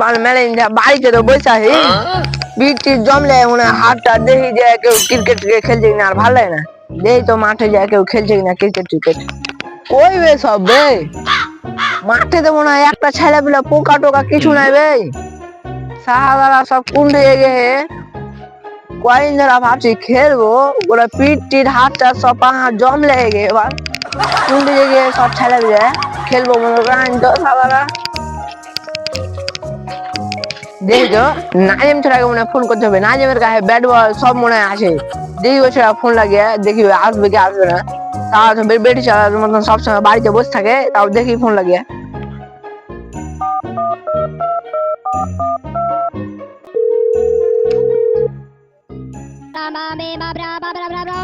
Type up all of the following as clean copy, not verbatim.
মানে মেলে বাড়িতে তো বসে আছি বৃষ্টি জমলে মনে হয় হাতটা দেখি যে কেউ ক্রিকেট খেলছে কিনা আর ভালো লাগে না দেখি তো মাঠে যায় কেউ খেলছে কিনা ক্রিকেট কই বে সব বে মাঠে তো মনে হয় একটা ছেলে পেলে পোকা টোকা কিছু নাই বে সাহারা সব কুন্ডে গে কয়েকদিন ধরে ভাবছি খেলবো ওরা পিঠ টিট হাতটা সব পা জম লেগে গে এবার কুন্ডে গিয়ে সব ছেলে পেলে খেলবো মনে করেন তো সাহারা দেখি তো নাজিম ছেলেকে মনে ফোন করতে হবে নাজিমের কাছে ব্যাট বল সব মনে আছে দেখি ওই ছেলে ফোন লাগিয়ে দেখি আসবে কি আসবে না তাও বেটি চালার মতন সবসময় বাড়িতে বসে থাকে তাও দেখি ফোন লাগিয়ে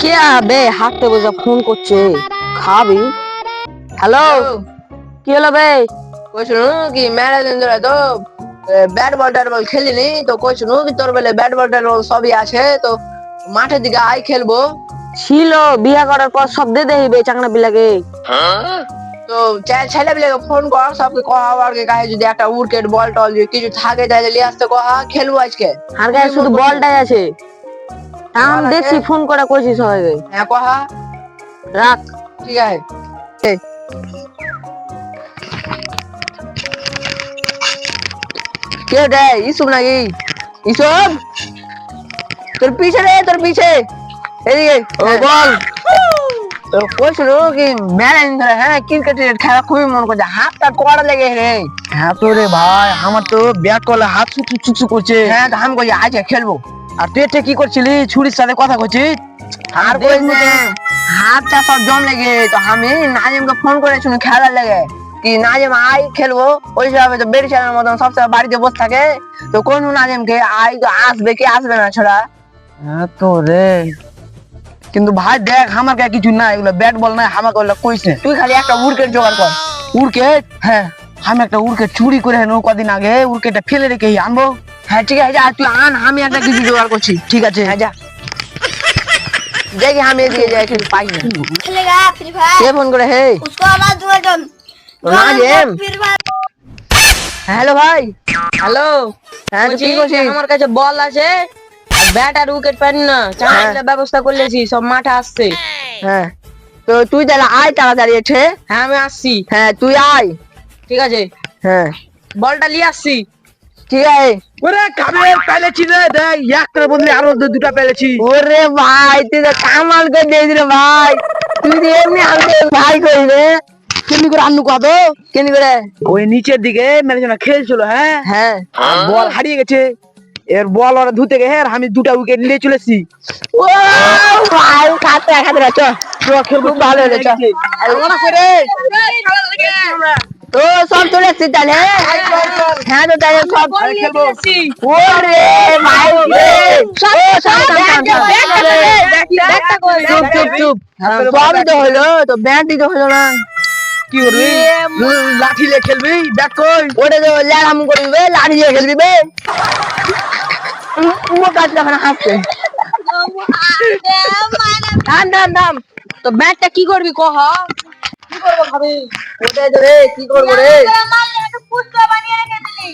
কে বে হাঁটতে বসে ফোন করছে খাবি হ্যালো কি হলো বে কইছ কি মেলা দিন ধরে তো ব্যাট বল ট্যাট বল খেলিনি তো কইছ কি তোর বেলে ব্যাট বল ট্যাট বল সবই আছে তো মাঠের দিকে আই খেলবো ছিল বিয়া করার পর সব দিয়ে দেবে চাংনা বিলাকে তো ছেলে বিলাকে ফোন কর সবকে কহা আর কে কাছে যদি একটা উইকেট বল টল যদি কিছু থাকে তাহলে নিয়ে আসতে কহা খেলবো আজকে আর কাছে শুধু বলটাই আছে আমি দেখছি ফোন করে কইছি সবাইকে হ্যাঁ কহা রাখ ঠিক আছে কে রে ইসুব নাকি ইসুব তোর পিছে রে তোর পিছে এদিকে বল তো কইছিল কি ম্যারেন ধরে হ্যাঁ ক্রিকেটের খেলা খুবই মন করছে হাতটা কোড়া লেগে রে হ্যাঁ তো রে ভাই আমার তো ব্যাট করলে হাত চুচু করছে হ্যাঁ তো আমি কইছি আজকে খেলবো আর তুই এটা কি করছিলি ছুরির সাথে কথা কইছিস আর কইছ না হাতটা সব জম লেগে তো আমি নাজিমকে ফোন করেছিল খেলার লেগে কি নাজিম আই খেলবো ওই হিসাবে তো বেড়ি ছেলের মতন সবসময় বাড়িতে বসে থাকে তো কোন নাজিমকে আই তো আসবে কি আসবে না ছোড়া হ্যাঁ তো রে কিন্তু ভাই দেখ আমার কাছে কিছু নাই এগুলো ব্যাট বল নাই আমাকে ওগুলো কইস না তুই খালি একটা উইকেট জোগাড় কর উইকেট হ্যাঁ আমি একটা উইকেট চুরি করে এনে কদিন আগে উইকেটটা ফেলে রেখে আনবো হ্যাঁ ঠিক আছে যা তুই আন আমি একটা কিছু জোগাড় করছি ঠিক আছে হ্যাঁ যা দেখি আমি এদিকে যাই কিছু পাই না खेलेगा फ्री फायर কে ফোন করে হে उसको आवाज दूंगा तुम নাজিম फ्री फायर হ্যালো ভাই হ্যালো হ্যাঁ তো কি করছিস আমার কাছে বল আছে আর ব্যাট আর উইকেট পাইনি না চাঁদের ব্যবস্থা করলেছি সব মাঠে আসছে হ্যাঁ তো তুই তাহলে আয় তাড়াতাড়ি এসে হ্যাঁ আমি আসছি হ্যাঁ তুই আয় ঠিক আছে হ্যাঁ বলটা নিয়ে আসছি ঠিক আছে ওরে কাবে পেলেছি রে দেখ একটার বদলে আরো দুটা পেলেছি ওরে ভাই তুই তো কামাল করে দিয়েছিস রে ভাই তুই তো এমনি আমাকে ভাই করি রে কেমনি করে আনু কত কেন করে ওই নিচের দিকে মেরে জন্য খেলছিল হ্যাঁ হ্যাঁ বল হারিয়ে গেছে এর বল ওরা ধুতে গেছে আর আমি দুটা উইকেট নিয়ে চলেছি ও ভাই খাতে চ খেলবো ভালো হলো চ তো সব চলে এসছি তাহলে হ্যাঁ তো তাহলে সব খেলবো ওরে ভাই রে চুপ চুপ চুপ সবই তো হলো তো ব্যাটই তো হলো না কি করবি লাঠি নিয়ে খেলবি দেখ কই ওটা তো ল্যাড়াম করবি লাঠি দিয়ে খেলবি বে কাজ যখন হাসছে নাম তো ব্যাটটা কি করবি কহ কি করবো ভাবি ওটাই তো রে কি করবো রে पुष्पा बनिए के दिल्ली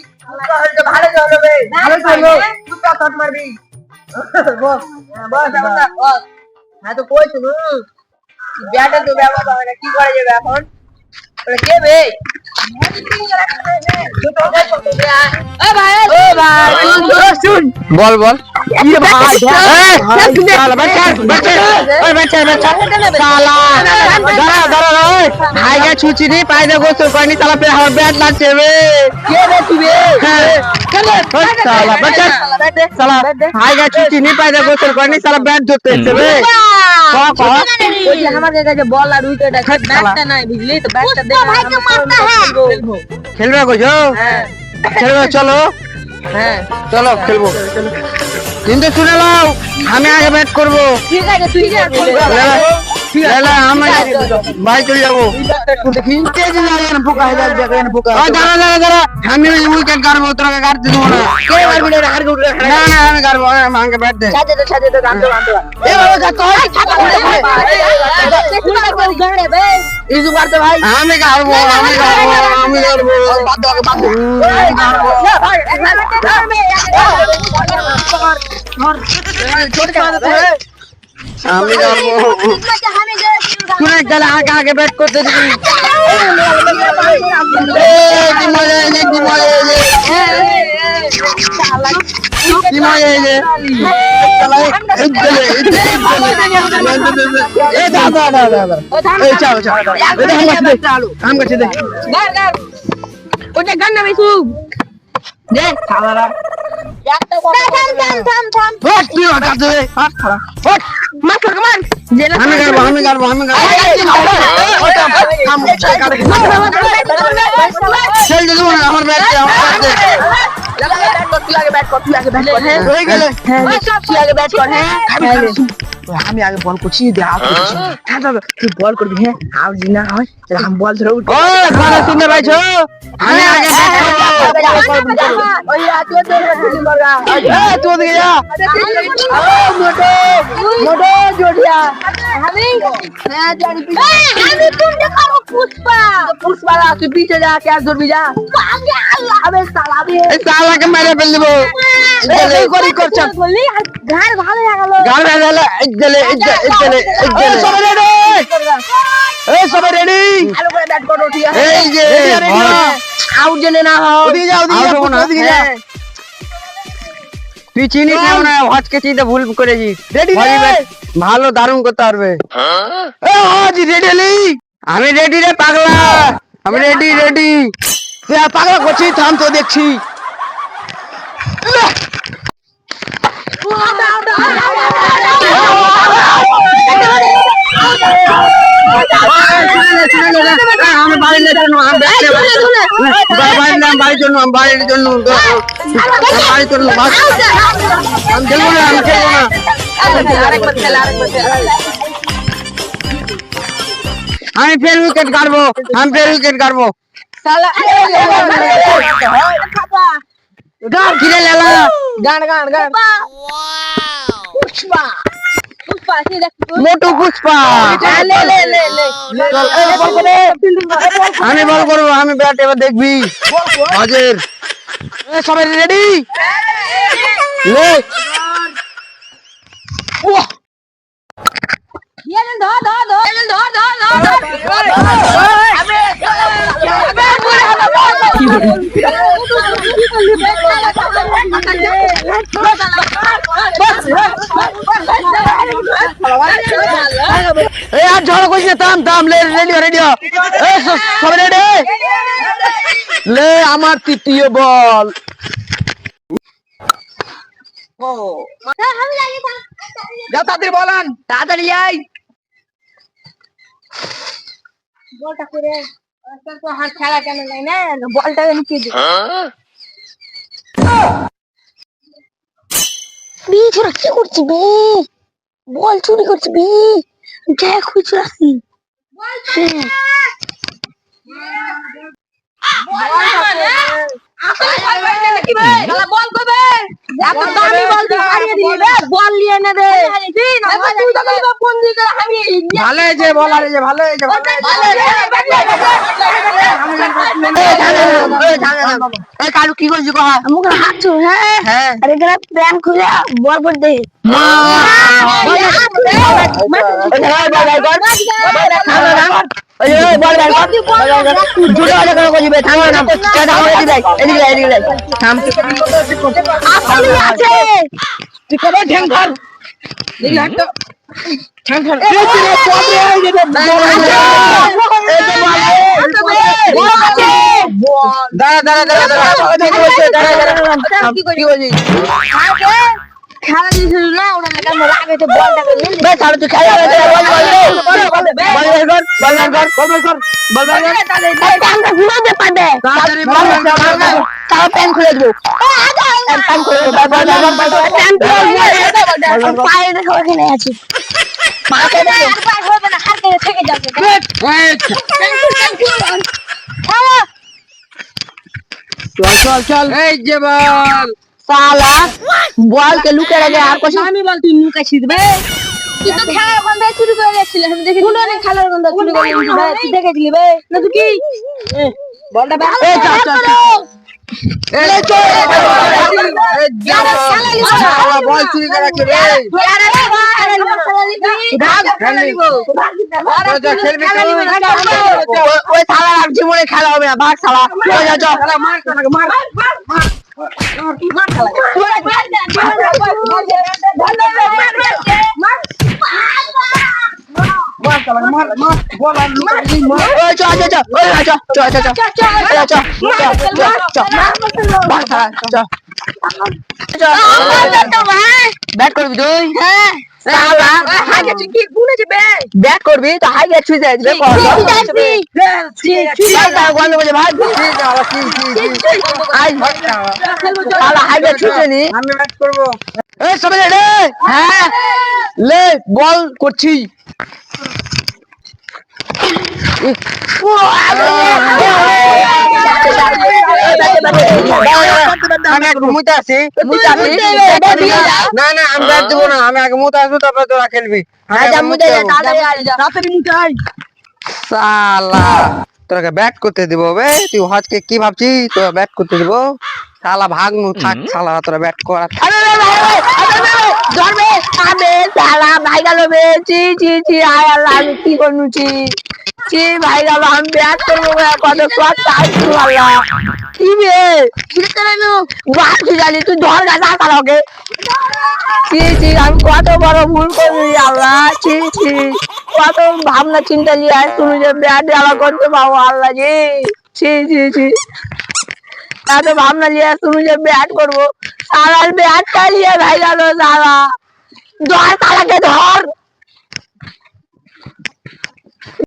ভালো চলবে বে ভালো চলবে দুটা শট মারবি বস বস হ্যাঁ তো কই শুনু ব্যাটে তো ব্যবহার হয় না কি করা যাবে এখন ওটা কে বে বল বল ये भाई भाई का छुची नहीं पाए देखो तो कोई नहीं साला पे हमारा बैट लाचे वे ये रे तू बे साला बच्चा साला भाई का छुची नहीं पाए देखो तो कोई नहीं साला बैट जोते से वे ওই যে আমার কাছে বল আর উইকেট আছে ব্যাটটা নাই বুঝলি তো ব্যাটটা দে भाई को मारता है खेलबे कोजो खेलबे चलो হ্যাঁ चलो खेलबो কিন্তু শুনে নাও আমি আগে ব্যাট করব ঠিক আছে তুই যা লে আমি ভাই চলে যাবো দেখি তেজ লাগে না পোকা হয়ে যাবে না পোকা দাঁড়া আমি উইকেট কাটবো তোরা কাটতে দেবো না কে মারবি না হার গুড না না আমি কাটবো আমাকে ব্যাট দে সাজে তো জানতো এ বাবা যা তো ইজু মারতে ভাই আমি কাটবো বাদ দাও বাদ আমি কাটবো শুনে গেলে আগে ব্যাট করতে দিবি কি মজা এলে কি মজা এলে কি মজা এলে ওটা গান না বেশু দে খালারা আমি কাটবো আমার ব্যাট আমি আগে বল করছি তুই বল করবি হ্যাঁ আর যদি না হয় তাহলে আমি বল ধরে উঠবো শুনতে পাইছো আমি আগে पुष्पा तू पीछे जा क्या जोर भी जा अबे साला भी তালাকে মেরে ফেল দেবো করি করছ ঘর ভালো লাগালো গাল মেরে সবাই রেডি ভালো করে ব্যাট করো ঠিক আছে এই যে আউট জেনে না হও ওদিকে যাও ওদিকে যা তুই চিনিস না মনে হয় হজকে চিনতে ভুল করেছিস ভালো দারুণ করতে পারবে রেডি আমি রেডি রে পাগলা আমি রেডি তুই পাগলা করছিস থাম তো দেখছি আমি বাড়ির জন্য বাড়ির জন্য আমি খেলবো না আমি ফের উইকেট কাটবো কিরে লেলা গান মোটু পুষ্পা আমি বল করবো আমি ব্যাট এবার দেখবি হজের সবাই রেডি লে আর ঝড় করিস না থাম লে রেডি সবাই রেডি লে আমার তৃতীয় বল যা তাড়াতাড়ি বলান তাড়াতাড়ি যাই বলটা করে তো হাত খেলা কেন নাই না বলটা নিচে দে বি ছোড়া কি করছিস বে বল চুরি করছিস বে দেখ খুঁজে আসি বল করবে বল নিয়ে নে দে ভালো হয়েছে বলার ভালো হয়েছে কালু কি করছি আমাকে হাঁটছো হ্যাঁ আর এখানে প্যান খুলে বল পড় দে খেলা দিয়েছিল না ওটা লাগাইতে বলটাকে তুই খেলা তার প্যান খুলে দেবো প্যান খুলে দেবো পায়ে দেখো এখানে আছে মাকে দেখো আর হবে না হাত থেকে যাবে চল চল এই যে বল साला बॉल के लुके रह गए आपको আমি বল তুই লুকাইছিস বে তুই তো খেলার গন্ধ শুরু করে দিয়েছিলি আমি দেখি কোন অনেক খেলার গন্ধ শুরু করে দিয়েছিস বে তুই দেখেছিলি বে না তুই কি বলটা ব্যাট ए चल चल এই চল এই যা শালা বল চুরি করে রাখছে রে যা খেলবি ओए साला अब जीवन खेला হবে না भाग साला ओ जा जा ओए जा जा जा ओए जा जा जा जा जा भाग साला जा बैट করবি তুই হ্যাঁ সালা আগে তুই কি গুনেছে বে ব্যাট করবি তো হাই গেট ছুঁয়ে যাবে কর সালা গন্ধ বলে ভাগ আই সালা হাই গেট ছুঁয়ে নি আমি ব্যাট করব এই সবাই রে হ্যাঁ লে বল করছি আমি আগে মুতে আসি না না আমি ব্যাট দেবো না আমি আগে মুতে আসবো তারপরে তোরা খেলবি শালা তোরাকে ব্যাট করতে দিব বে তুই হজকে কি ভাবছিস তোরা ব্যাট করতে দিব শালা ভাগ নু থাক শালা তোরা ব্যাট করা ধরবে আবে সালা ভাই গেল বে চি চি চি আয় আল্লাহ আমি কি করনুছি চি ভাই গেল আমি ব্যাট করবো কত শট চাইছি আল্লাহ কি বে বাপ কি জানি তুই ধর গাছ আসালকে চি চি আমি কত বড় ভুল করবি আল্লাহ চি চি কত ভাবনা চিন্তা নিয়ে আয় তুমি যে ব্যাট জ্বালা করতে পাবো আল্লাহ জি চি চি চি এত ভাবনা নিয়ে তুমি যে ব্যাট করবো সারা ব্যাট চালিয়ে ভাই গেল সারা ধর তালাকে ধর